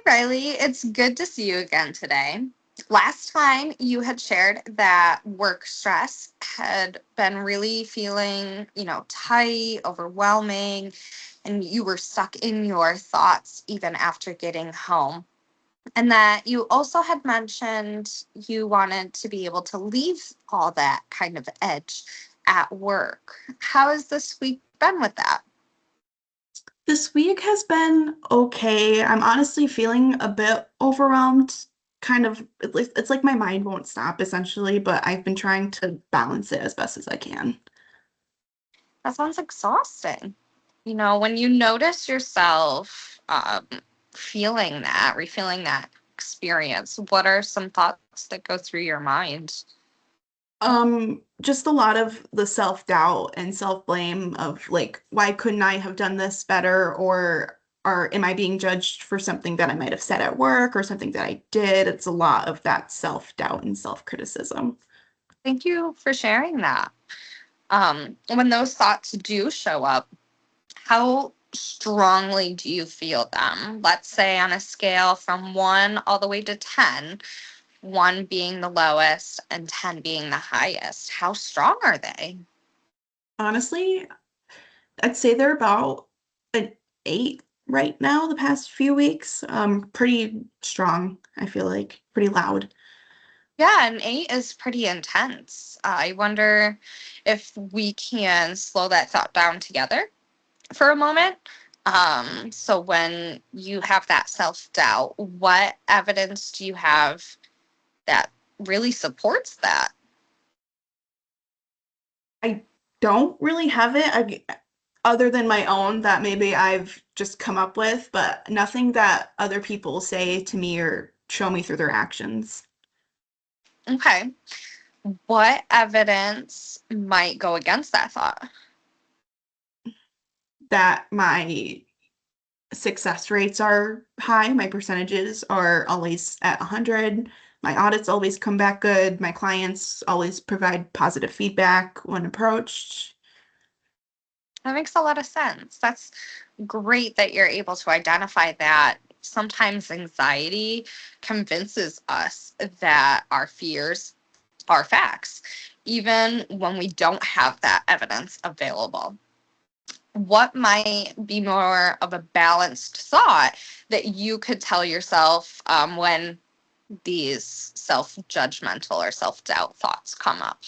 Riley. It's good to see you again today. Last time you had shared that work stress had been really feeling, tight, overwhelming, and you were stuck in your thoughts even after getting home. And that you also had mentioned you wanted to be able to leave all that kind of edge at work. How has this week been with that? This week has been okay. I'm honestly feeling a bit overwhelmed. Kind of, it's like my mind won't stop essentially, but I've been trying to balance it as best as I can. That sounds exhausting. When you notice yourself feeling that, refilling that experience, what are some thoughts that go through your mind? Just a lot of the self-doubt and self-blame of like, why couldn't I have done this better? Or am I being judged for something that I might have said at work or something that I did? It's a lot of that self-doubt and self-criticism. Thank you for sharing that. When those thoughts do show up, how strongly do you feel them? Let's say on a scale from 1 all the way to 10, 1 being the lowest and 10 being the highest. How strong are they? Honestly, I'd say they're about an 8 right now, the past few weeks. Pretty strong, I feel like, pretty loud. Yeah, an 8 is pretty intense. I wonder if we can slow that thought down together for a moment. So when you have that self-doubt, what evidence do you have that really supports that? I don't really have it other than my own that maybe I've just come up with, but nothing that other people say to me or show me through their actions. Okay. What evidence might go against that thought? That my success rates are high, my percentages are always at 100. My audits always come back good. My clients always provide positive feedback when approached. That makes a lot of sense. That's great that you're able to identify that. Sometimes anxiety convinces us that our fears are facts, even when we don't have that evidence available. What might be more of a balanced thought that you could tell yourself when these self judgmental or self doubt thoughts come up?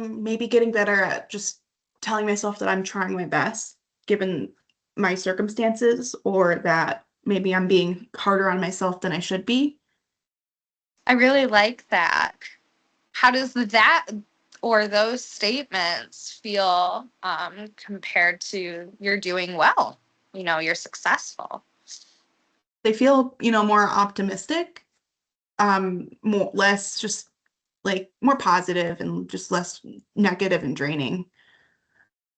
Maybe getting better at just telling myself that I'm trying my best given my circumstances, or that maybe I'm being harder on myself than I should be. I really like that. How does that or those statements feel compared to you're doing well? You're successful. They feel, more optimistic, more less just like more positive and just less negative and draining.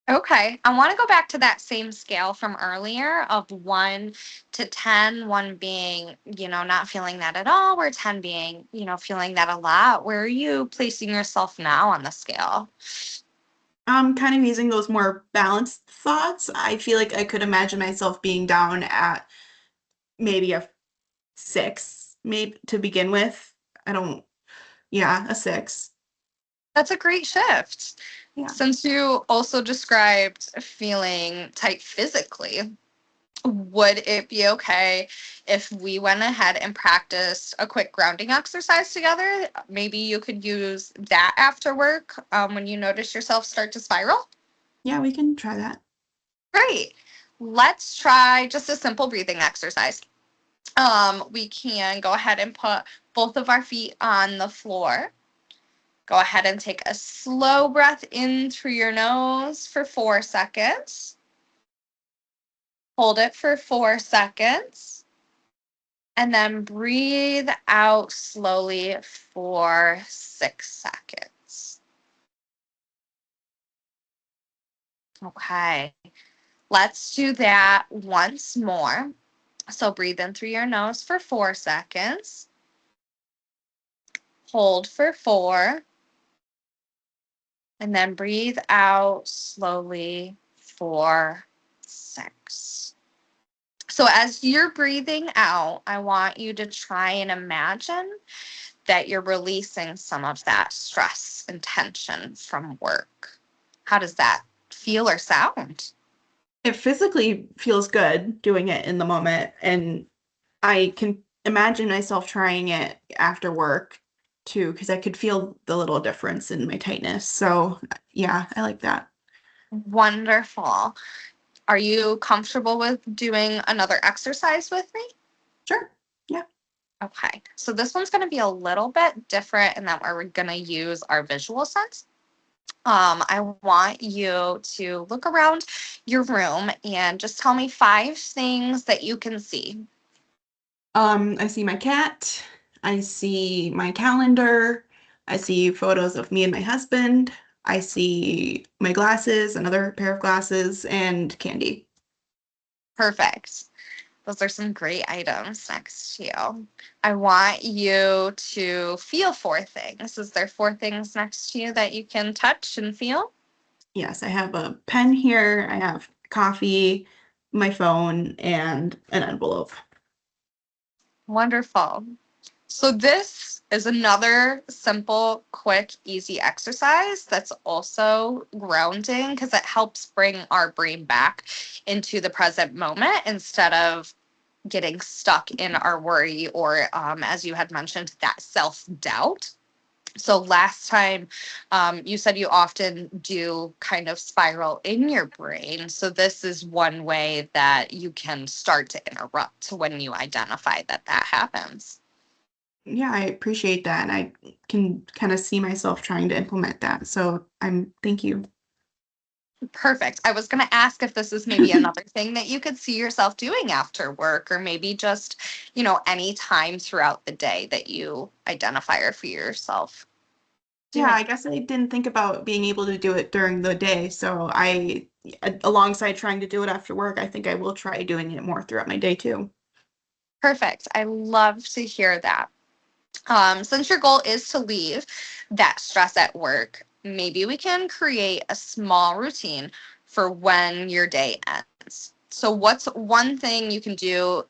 Okay. I want to go back to that same scale from earlier of 1 to 10, 1 being, not feeling that at all, where 10 being, feeling that a lot. Where are you placing yourself now on the scale? Kind of using those more balanced thoughts. I feel like I could imagine myself being down at maybe a 6, maybe to begin with. I don't, yeah, a 6. That's a great shift. Yeah. Since you also described feeling tight physically, would it be okay if we went ahead and practiced a quick grounding exercise together? Maybe you could use that after work when you notice yourself start to spiral. Yeah, we can try that. Great. Let's try just a simple breathing exercise. We can go ahead and put both of our feet on the floor. Go ahead and take a slow breath in through your nose for 4 seconds. Hold it for 4 seconds. And then breathe out slowly for 6 seconds. Okay, let's do that once more. So breathe in through your nose for 4 seconds. Hold for 4. And then breathe out slowly for 6. So as you're breathing out, I want you to try and imagine that you're releasing some of that stress and tension from work. How does that feel or sound? It physically feels good doing it in the moment, and I can imagine myself trying it after work too, because I could feel the little difference in my tightness. So, yeah, I like that. Wonderful. Are you comfortable with doing another exercise with me? Sure. Yeah. Okay. So this one's going to be a little bit different in that we're going to use our visual sense. I want you to look around your room and just tell me 5 things that you can see. I see my cat. I see my calendar. I see photos of me and my husband. I see my glasses, another pair of glasses, and candy. Perfect. Those are some great items next to you. I want you to feel 4 things. Is there 4 things next to you that you can touch and feel? Yes, I have a pen here. I have coffee, my phone, and an envelope. Wonderful. So this is another simple, quick, easy exercise that's also grounding because it helps bring our brain back into the present moment instead of getting stuck in our worry or, as you had mentioned, that self doubt. So last time you said you often do kind of spiral in your brain. So this is one way that you can start to interrupt when you identify that that happens. Yeah, I appreciate that. And I can kind of see myself trying to implement that. So thank you. Perfect. I was going to ask if this is maybe another thing that you could see yourself doing after work, or maybe just, any time throughout the day that you identify or for yourself Yeah, doing. I guess I didn't think about being able to do it during the day. So alongside trying to do it after work, I think I will try doing it more throughout my day too. Perfect. I love to hear that. Since your goal is to leave that stress at work, maybe we can create a small routine for when your day ends. So, what's one thing you can do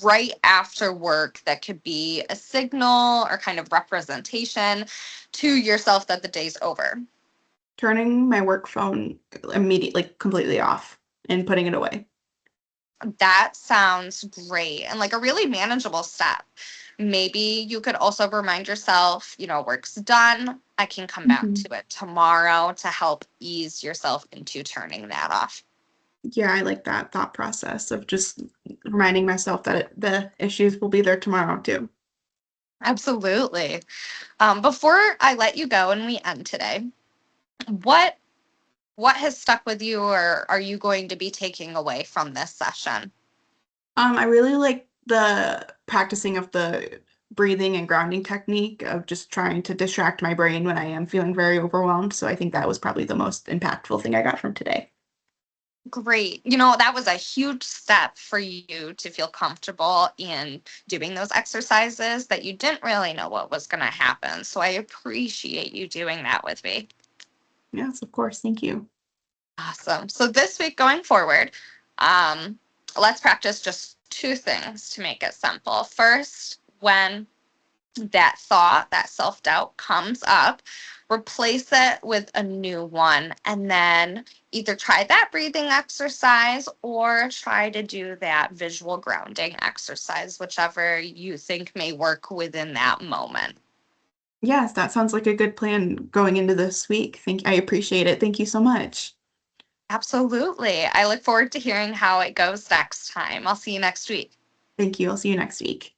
right after work that could be a signal or kind of representation to yourself that the day's over? Turning my work phone immediately, completely off and putting it away. That sounds great and like a really manageable step. Maybe you could also remind yourself, work's done. I can come back Mhm. to it tomorrow to help ease yourself into turning that off. Yeah, I like that thought process of just reminding myself that the issues will be there tomorrow too. Absolutely. Before I let you go and we end today, what what has stuck with you or are you going to be taking away from this session? I really like the practicing of the breathing and grounding technique of just trying to distract my brain when I am feeling very overwhelmed. So I think that was probably the most impactful thing I got from today. Great. That was a huge step for you to feel comfortable in doing those exercises that you didn't really know what was going to happen. So I appreciate you doing that with me. Yes, of course. Thank you. Awesome. So this week going forward, um, let's practice just 2 things to make it simple. First, when that thought, that self doubt comes up, replace it with a new one, and then either try that breathing exercise or try to do that visual grounding exercise, whichever you think may work within that moment. Yes, that sounds like a good plan going into this week. I appreciate it. Thank you so much. Absolutely. I look forward to hearing how it goes next time. I'll see you next week. Thank you. I'll see you next week.